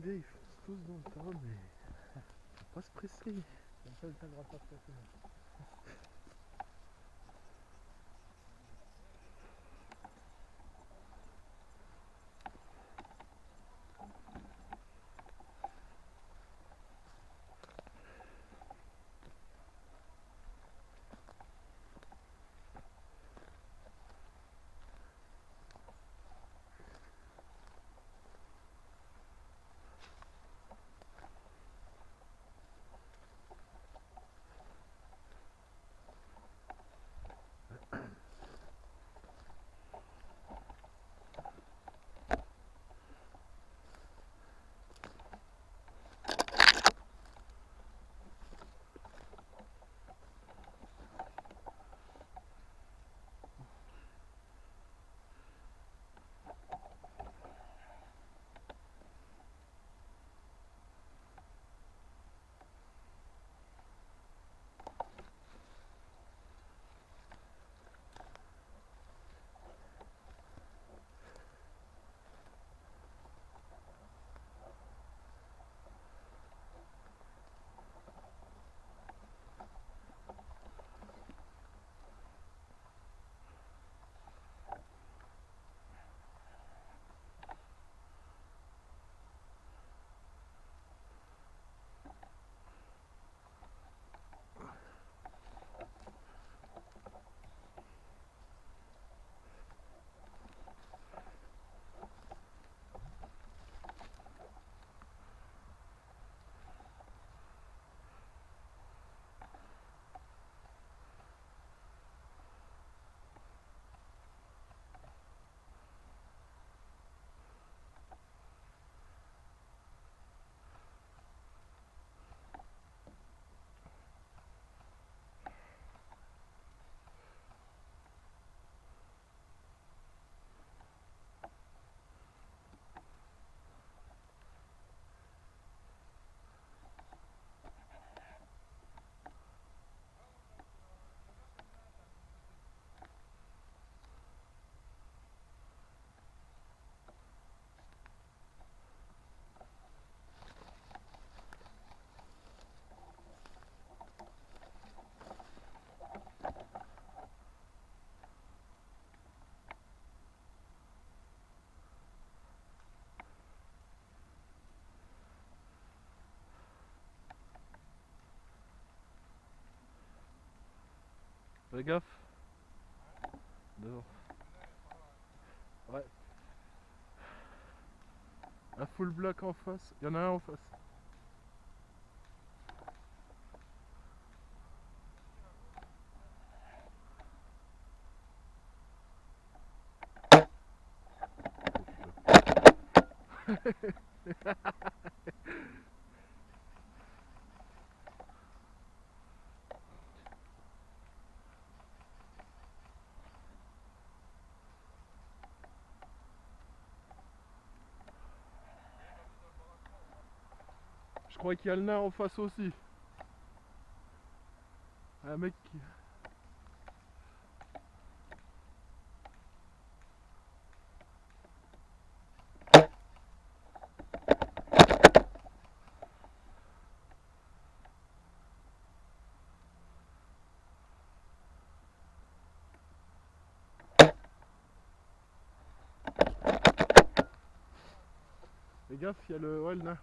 bien, ils foncent tous dans le tas, mais faut pas se presser. Comme ça, il tiendra pas très souvent. Fais gaffe. Dehors. Ouais. Un full black en face. Il y en a un en face. Je crois qu'il y a le nain en face aussi. Un mec qui... Fais gaffe, il y a le... Ouais, le nain.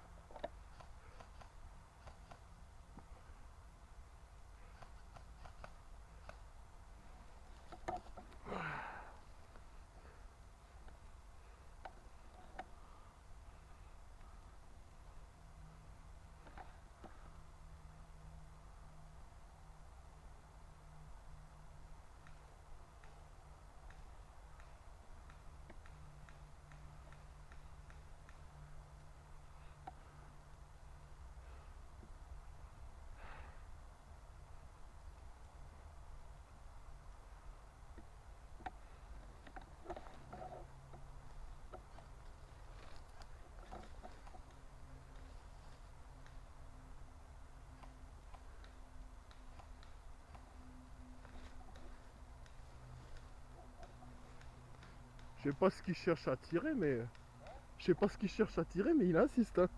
Je sais pas ce qu'il cherche à tirer, mais... Je sais pas ce qu'il cherche à tirer, mais il insiste, hein.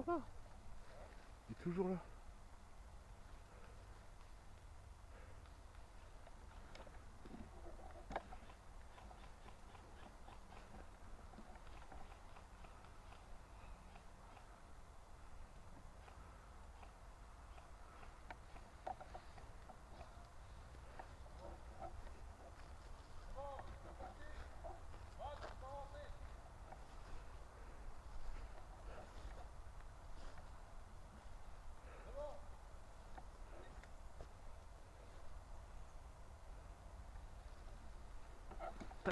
va. Il est toujours là.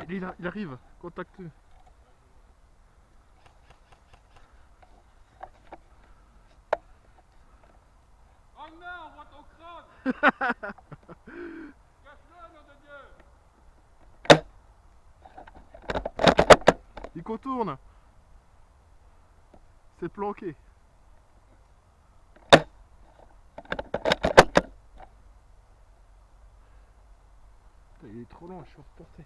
Il arrive, contacte. Ragnar, on voit ton crâne. Cache-le, nom de Dieu. Il contourne. C'est planqué. Il est trop loin, je suis reporté.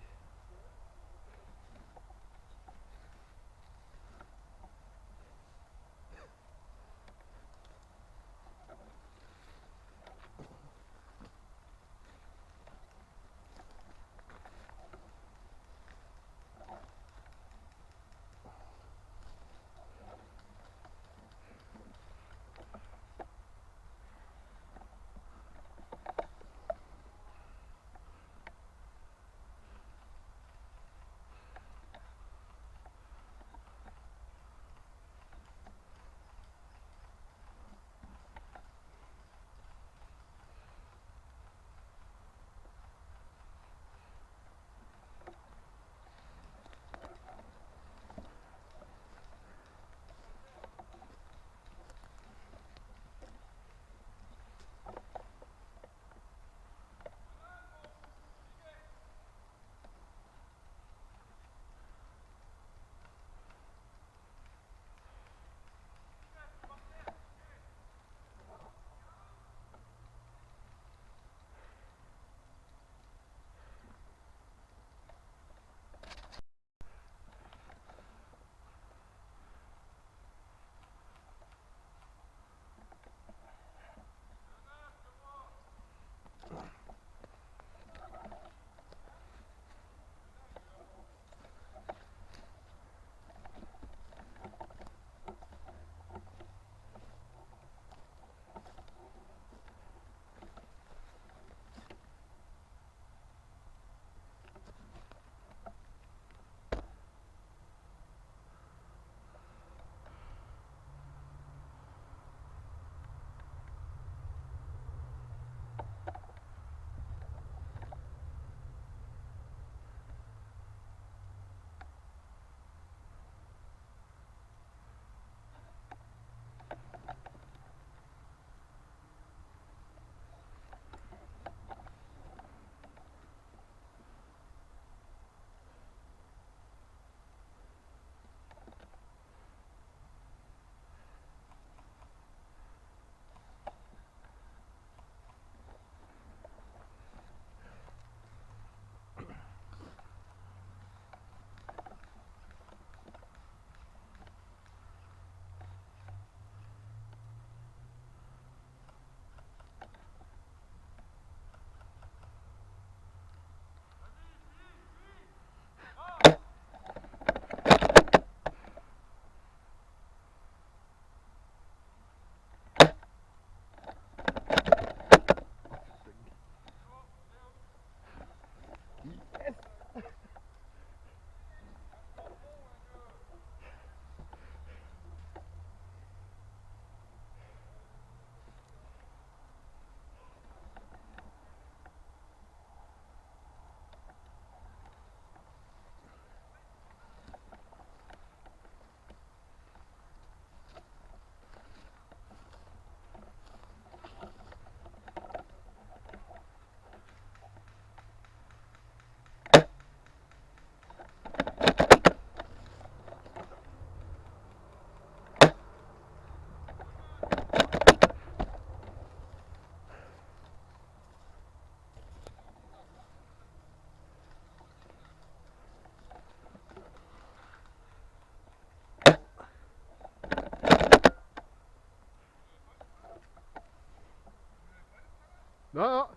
Non, non.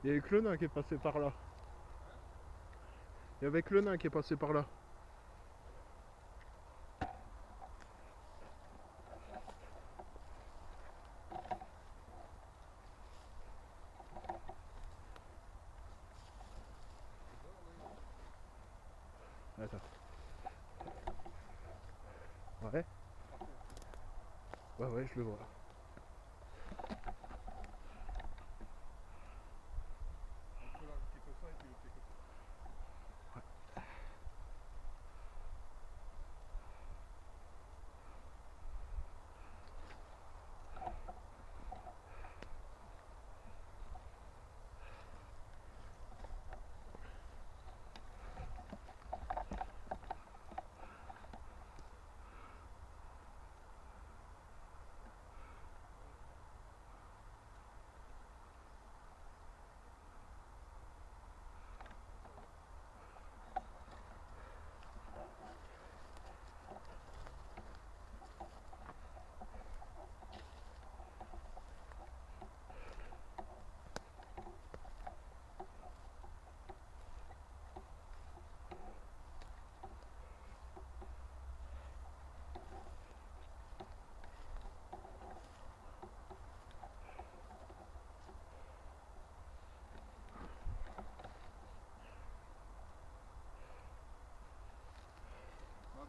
Il y avait que le nain qui est passé par là. Il y avait que le nain qui est passé par là. Attends. Ouais. Ouais, je le vois. Entre là, le comme ça et puis le pied comme ça.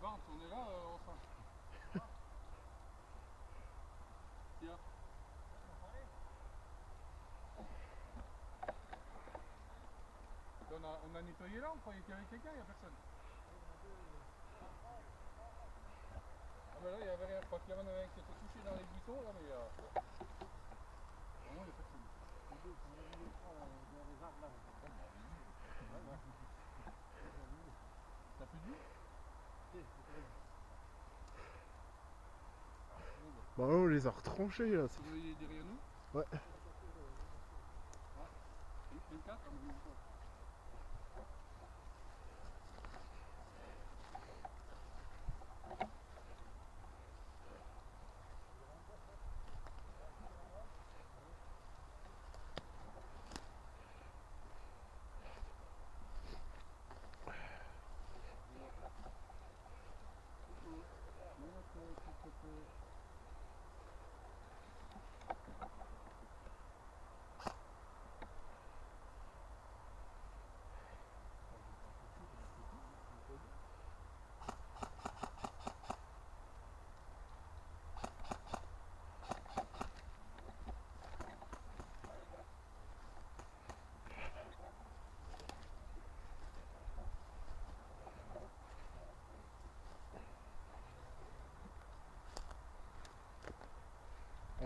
Barnes, on est là, enfin. Tiens. On a nettoyé là, on croyait qu'il y avait quelqu'un, il n'y a personne. Ah bah là, il y avait rien. Je crois qu'il y en avait un qui s'était touché dans les buissons, là, mais vraiment, il n'y a personne. T'as plus de vie? Bah là, on les a retranchés là. Vous voyez derrière nous? Ouais. Le 4.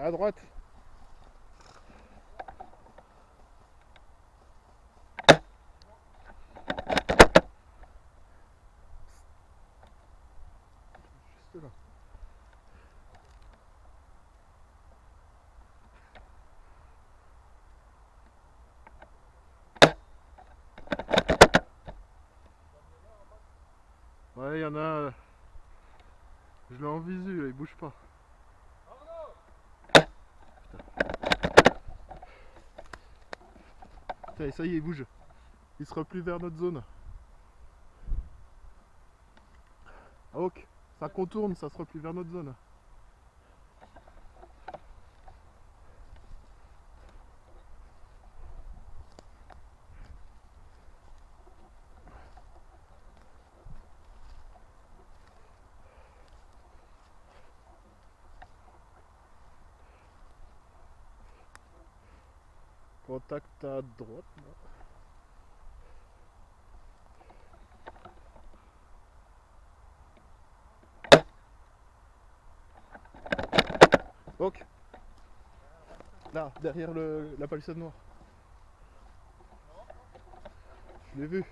À droite. Juste là. Ouais, il y en a. Je l'ai en visu, là, il bouge pas. Ça y est, il bouge. Il se replie vers notre zone. Ah, ok. Ça contourne, ça se replie vers notre zone. Contact à droite. Là. Ok. Là, derrière la palissade noire. Je l'ai vu.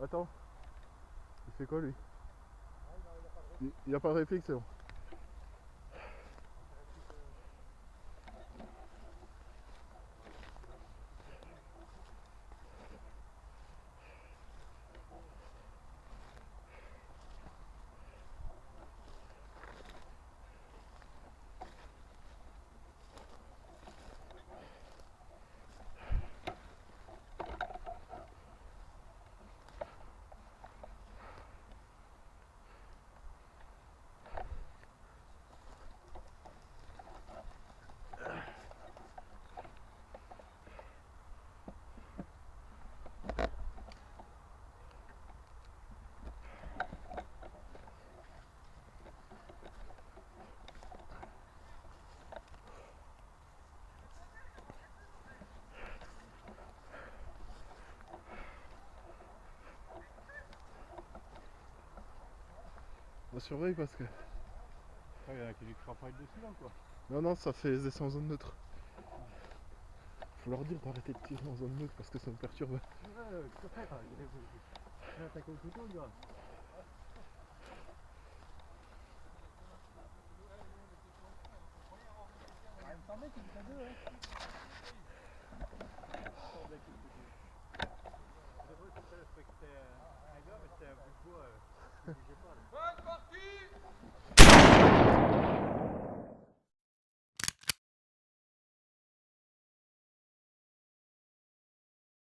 Attends. fait quoi lui? Il a pas de réflexe, c'est bon. On surveille parce que... Il y en a qui lui crapaillent dessus là quoi. Non, non, ça fait des essais en zone neutre. Faut leur dire d'arrêter de tirer en zone neutre parce que ça me perturbe. Ouais, tout à fait. J'ai attaqué au couteau, le gars. Il me semblait qu'il était deux, hein.